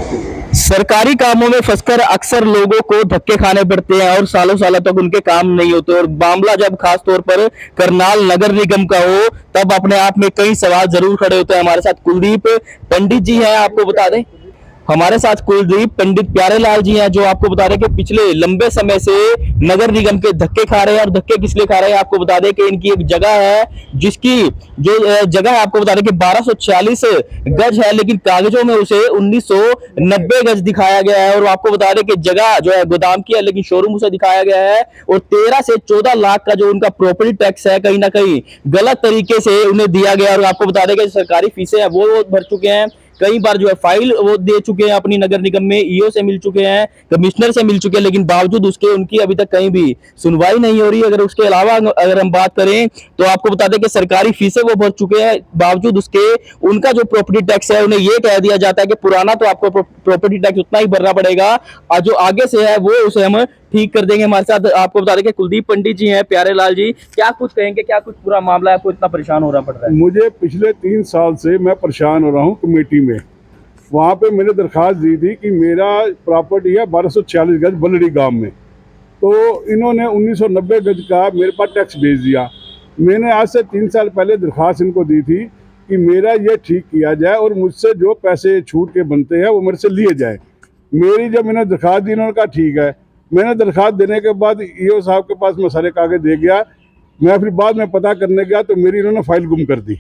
सरकारी कामों में फंसकर अक्सर लोगों को धक्के खाने पड़ते हैं और सालों सालों तक उनके काम नहीं होते। और मामला जब खास तौर पर करनाल नगर निगम का हो, तब अपने आप में कई सवाल जरूर खड़े होते हैं। हमारे साथ कुलदीप पंडित जी हैं, आपको बता दें। हमारे साथ कुलदीप पंडित प्यारेलाल जी हैं, जो आपको बता रहे कि पिछले लंबे समय से नगर निगम के धक्के खा रहे हैं। और धक्के किस लिए खा रहे हैं, आपको बता दें कि इनकी एक जगह है, जिसकी जो जगह है आपको बता दें कि 1246 गज है, लेकिन कागजों में उसे 1990 गज दिखाया गया है। और आपको बता दें कि जगह जो है गोदाम की है, लेकिन शोरूम उसे दिखाया गया है। और 13 से 14 लाख का जो उनका प्रॉपर्टी टैक्स है, कहीं ना कहीं गलत तरीके से उन्हें दिया गया। और आपको बता दें कि सरकारी फीसें हैं वो भर चुके हैं। कई बार जो है फाइल वो दे चुके हैं अपनी नगर निगम में, ईओ से मिल चुके हैं, कमिश्नर से मिल चुके हैं, लेकिन बावजूद उसके उनकी अभी तक कहीं भी सुनवाई नहीं हो रही। अगर उसके अलावा अगर हम बात करें तो आपको बता दें कि सरकारी फीसें वो भर चुके हैं, बावजूद उसके उनका जो प्रॉपर्टी टैक्स है उन्हें ये कह दिया जाता है कि पुराना तो आपको प्रॉपर्टी टैक्स उतना ही भरना पड़ेगा, और जो आगे से है वो उसे हम ठीक कर देंगे। हमारे साथ आपको बता दें कि कुलदीप पंडित जी हैं। प्यारेलाल जी, क्या कुछ कहेंगे, क्या कुछ पूरा मामला है, आपको इतना परेशान हो रहा पड़ रहा है? मुझे पिछले 3 साल से मैं परेशान हो रहा हूँ कमेटी में। वहाँ पे मैंने दरख्वास्त दी थी कि मेरा प्रॉपर्टी है 1246 गज बलड़ी गांव में, तो इन्होंने 1990 गज का मेरे पास टैक्स भेज दिया। मैंने आज से 3 साल पहले दरख्वास्त इनको दी थी कि मेरा ये ठीक किया जाए और मुझसे जो पैसे छूट के बनते हैं वो मेरे से लिए जाए। मेरी जब मैंने दरख्वास्त दी, उन्होंने कहा ठीक है। मैंने दरख्वास्त देने के बाद ईओ साहब के पास मैं सारे कागज दे गया। मैं फिर बाद में पता करने गया तो मेरी इन्होंने फाइल गुम कर दी।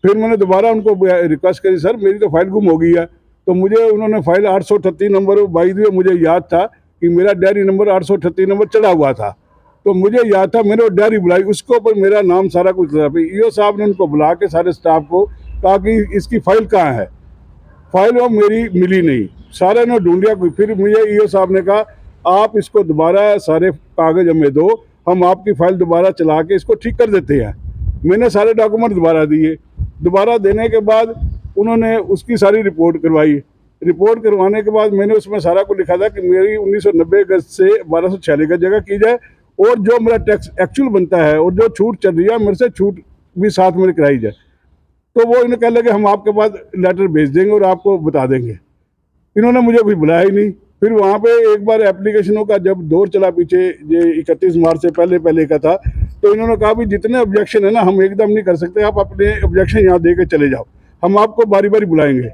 फिर मैंने दोबारा उनको रिक्वेस्ट करी, सर मेरी तो फाइल गुम हो गई है। तो मुझे उन्होंने फाइल 838 नंबर बाई दी। मुझे याद था कि मेरा डायरी नंबर 838 नंबर चढ़ा हुआ था, तो मुझे याद था, मैंने वो डायरी बुलाई, उसके ऊपर मेरा नाम सारा कुछ था। फिर ईओ साहब ने उनको बुला के सारे स्टाफ को कहा कि इसकी फाइल कहाँ है। फाइल वो मेरी मिली नहीं, सारे ने ढूंढिया। फिर मुझे ईओ साहब ने कहा आप इसको दोबारा सारे कागज हमें दो, हम आपकी फाइल दोबारा चला के इसको ठीक कर देते हैं। मैंने सारे डॉक्यूमेंट दोबारा दिए। दोबारा देने के बाद उन्होंने उसकी सारी रिपोर्ट करवाई। रिपोर्ट करवाने के बाद मैंने उसमें सारा कुछ लिखा था कि मेरी 1990 गज से 1246 गज जगह की जाए, और जो मेरा टैक्स एक्चुअल बनता है और जो छूट चल रही है मेरे से छूट भी साथ में कराई जाए। तो वो इन्हें कह लगे हम आपके पास लेटर भेज देंगे और आपको बता देंगे। इन्होंने मुझे भी बुलाया ही नहीं। फिर वहाँ पे एक बार एप्लीकेशनों का जब दौर चला पीछे, ये 31 मार्च से पहले का था, तो इन्होंने कहा भी जितने ऑब्जेक्शन है ना हम एकदम नहीं कर सकते, आप अपने ऑब्जेक्शन यहाँ दे के चले जाओ, हम आपको बारी बारी बुलाएंगे।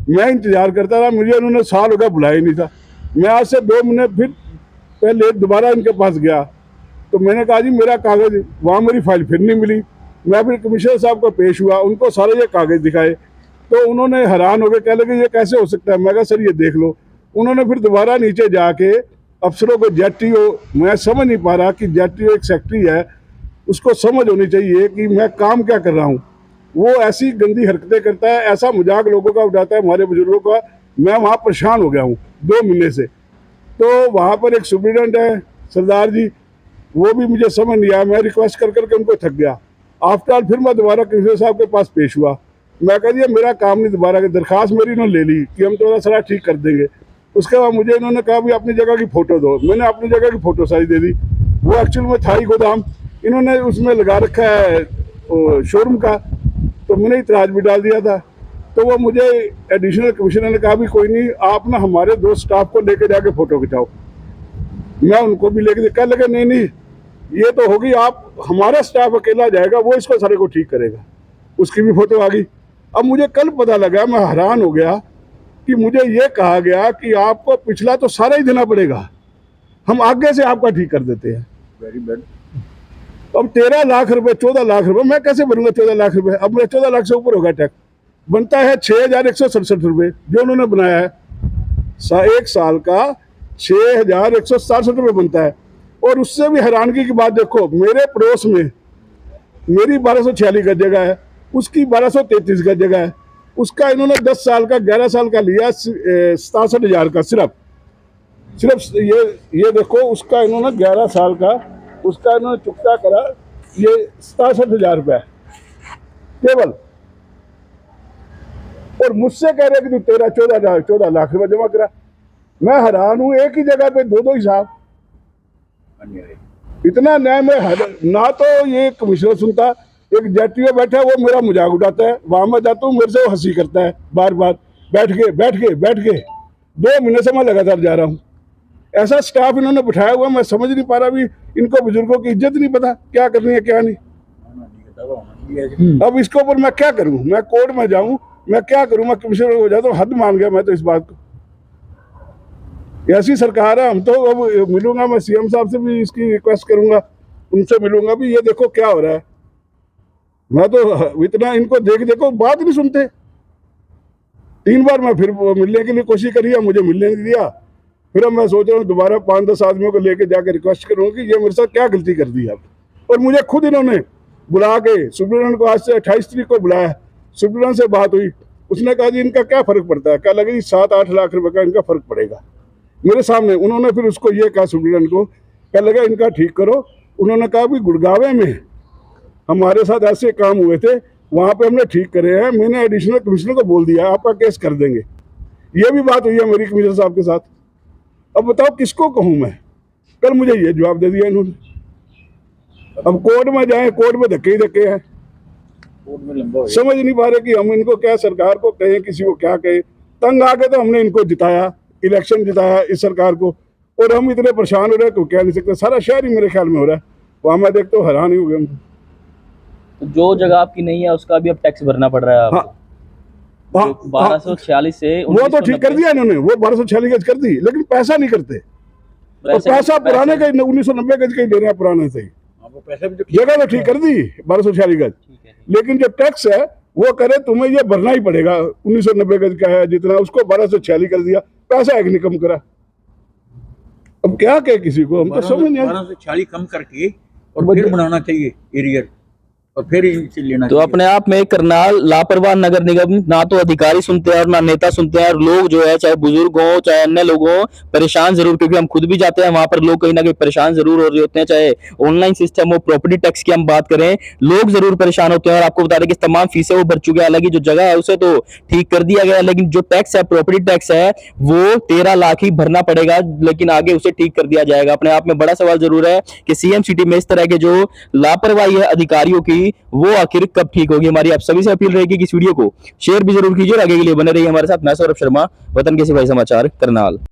मैं इंतजार करता रहा, मुझे उन्होंने साल हो गया बुलाया ही नहीं था। मैं आज से 2 महीने फिर पहले दोबारा इनके पास गया, तो मैंने कहा जी मेरा कागज़, वहाँ मेरी फाइल फिर नहीं मिली। मैं फिर कमिश्नर साहब को पेश हुआ, उनको सारे ये कागज़ दिखाए, तो उन्होंने हैरान हो गए, कह लगे ये कैसे हो सकता है। मैं कहा सर ये देख लो। उन्होंने फिर दोबारा नीचे जाके अफसरों को, जेटीओ, मैं समझ नहीं पा रहा कि जेटीओ एक सेक्रेटरी है, उसको समझ होनी चाहिए कि मैं काम क्या कर रहा हूँ। वो ऐसी गंदी हरकतें करता है, ऐसा मजाक लोगों का उठाता है, हमारे बुजुर्गों का। मैं वहाँ परेशान हो गया हूँ 2 महीने से। तो वहाँ पर एक सुप्रीडेंट है सरदार जी, वो भी मुझे समझ नहीं आया। मैं रिक्वेस्ट कर करके उनको थक गया। आफ्टर ऑल फिर मैं दोबारा कमिश्नर साहब के पास पेश हुआ। मैं कह दिया मेरा काम नहीं, दोबारा की दरख्वास्त मेरी इन्होंने ले ली कि हम थोड़ा सारा ठीक कर देंगे। उसके बाद मुझे इन्होंने कहा भी अपनी जगह की फ़ोटो दो। मैंने अपनी जगह की फ़ोटो सारी दे दी। वो एक्चुअल में था ही गोदाम, इन्होंने उसमें लगा रखा है शोरूम का, तो मैंने इतराज भी डाल दिया था। तो वो मुझे एडिशनल कमिश्नर ने कहा भी कोई नहीं, आप ना हमारे 2 स्टाफ को लेके जाके फ़ोटो खिंचाओ। मैं उनको भी लेके कह लगे नहीं नहीं ये तो होगी, आप हमारा स्टाफ अकेला जाएगा, वो इसको सारे को ठीक करेगा। उसकी भी फ़ोटो आ गई। अब मुझे कल पता लगा, मैं हैरान हो गया कि मुझे ये कहा गया कि आपको पिछला तो सारा ही देना पड़ेगा, हम आगे से आपका ठीक कर देते हैं। Very bad. अब 13 लाख रुपए, 14 लाख रुपए मैं कैसे भरूंगा? 14 लाख रुपए, अब मेरा 14 लाख से ऊपर होगा टैक्स। बनता है 6167 रुपये जो उन्होंने बनाया है। 1 साल का 6167 रुपये बनता है। और उससे भी हैरानगी की बात देखो, मेरे पड़ोस में मेरी 1246 गज जगह है, उसकी 1233 गज जगह है। उसका इन्होंने 10 साल का 11 साल का लिया 67,000 का। सिर्फ ये देखो, उसका इन्होंने 11 साल का, उसका इन्होंने चुकता करा ये 67,000 रुपये केवल। और मुझसे कह रहे कि तू 14 लाख रुपए जमा करा। मैं हैरान हूँ, एक ही जगह पे 2 हिसाब, इतना न्याय में ना तो ये कमिश्नर सुनता। एक जेटीओ बैठा है, वो मेरा मजाक उड़ाता है। वहां मैं जाता हूँ, मेरे से वो हंसी करता है बार बार, बैठ के। 2 महीने से मैं लगातार जा रहा हूँ। ऐसा स्टाफ इन्होंने बिठाया हुआ, मैं समझ नहीं पा रहा भी इनको बुजुर्गों की इज्जत नहीं पता क्या करनी है क्या नहीं। अब इसके ऊपर मैं क्या करूं? मैं कोर्ट में जाऊं, मैं क्या करूं? मैं कमिश्नर हो जाता हूं, हद मान गया मैं तो इस बात को। ऐसी सरकार है। हम तो अब मिलूंगा, मैं सीएम साहब से भी इसकी रिक्वेस्ट करूंगा, उनसे मिलूंगा भी, ये देखो क्या हो रहा है। मैं तो इतना इनको देख देखो बात नहीं सुनते। 3 बार मैं फिर मिलने के लिए कोशिश करी, मुझे मिलने नहीं दिया। फिर अब मैं सोच रहा हूँ दोबारा 5-10 आदमियों को लेके जाकर रिक्वेस्ट करूंगा कि ये मेरे साथ क्या गलती कर दी अब। और मुझे खुद इन्होंने बुला के सुब्रमण्यन को आज से 28 तारीख को बुलाया, सुब्रमण्यन से बात हुई, उसने कहा जी इनका क्या फर्क पड़ता है, क्या लगे 7-8 लाख रुपए का इनका फर्क पड़ेगा मेरे सामने। उन्होंने फिर उसको ये कहा सुब्रमण्यन को, क्या लगा इनका ठीक करो। उन्होंने कहा भी गुड़गांव में हमारे साथ ऐसे काम हुए थे, वहां पे हमने ठीक करे हैं, मैंने एडिशनल कमिश्नर को बोल दिया आपका केस कर देंगे। ये भी बात हुई है मेरी कमिश्नर साहब के साथ। अब बताओ किसको कहूं मैं? कल मुझे ये जवाब दे दिया इन्होंने। अब कोर्ट में जाए, कोर्ट में धक्के ही धक्के हैं, समझ नहीं पा रहे कि हम इनको क्या सरकार को कहें, किसी को क्या कहें। तंग आके तो हमने इनको जिताया, इलेक्शन जिताया इस सरकार को, और हम इतने परेशान हो रहे हैं तो कह नहीं सकते। सारा शहर ही मेरे ख्याल में हो रहा है, वहां मैं देखता हूँ हैरान ही हो गया हम। तो जो जगह आपकी नहीं है उसका भी अब टैक्स भरना पड़ रहा है आपको। हाँ, 1246 से वो तो ठीक कर दिया इन्होंने, वो 1246 गज कर दी, लेकिन पैसा नहीं करते। और पैसा पुराने का 1990 गज का ही दे रहे हैं, पुराने से ही। जगह तो ठीक कर दी 1246 गज, लेकिन जो टैक्स है वो करे तुम्हें ये भरना ही पड़ेगा। 1990 गज का है जितना, उसको 1246 कर दिया, पैसा एक नहीं कम करा। अब क्या कहे किसी को, हम तो समझ नहीं। 1246 कम करके और फिर बनाना चाहिए एरियर, और फिर इनसे लेना तो अपने आप में करनाल लापरवाह नगर निगम, ना तो अधिकारी सुनते हैं और ना नेता सुनते हैं, और लोग जो है चाहे बुजुर्ग हो चाहे अन्य लोग हो परेशान जरूर, क्योंकि हम खुद भी जाते हैं वहां पर, लोग कहीं ना कहीं परेशान जरूर हो रहे होते हैं। चाहे ऑनलाइन सिस्टम हो, प्रॉपर्टी टैक्स की हम बात करें, लोग जरूर परेशान होते हैं। और आपको बता दें कि तमाम फीसें वो भर चुके हैं, हालांकि जो जगह है उसे तो ठीक कर दिया गया, लेकिन जो टैक्स है, प्रॉपर्टी टैक्स है, वो 13 लाख ही भरना पड़ेगा, लेकिन आगे उसे ठीक कर दिया जाएगा। अपने आप में बड़ा सवाल जरूर है कि सीएम सिटी में इस तरह के जो लापरवाही है अधिकारियों की, वो आखिर कब ठीक होगी। हमारी आप सभी से अपील रहेगी कि इस वीडियो को शेयर भी जरूर कीजिए और आगे के लिए बने रहिए हमारे साथ। मैं सौरभ शर्मा, वतन के सिपाही समाचार, करनाल।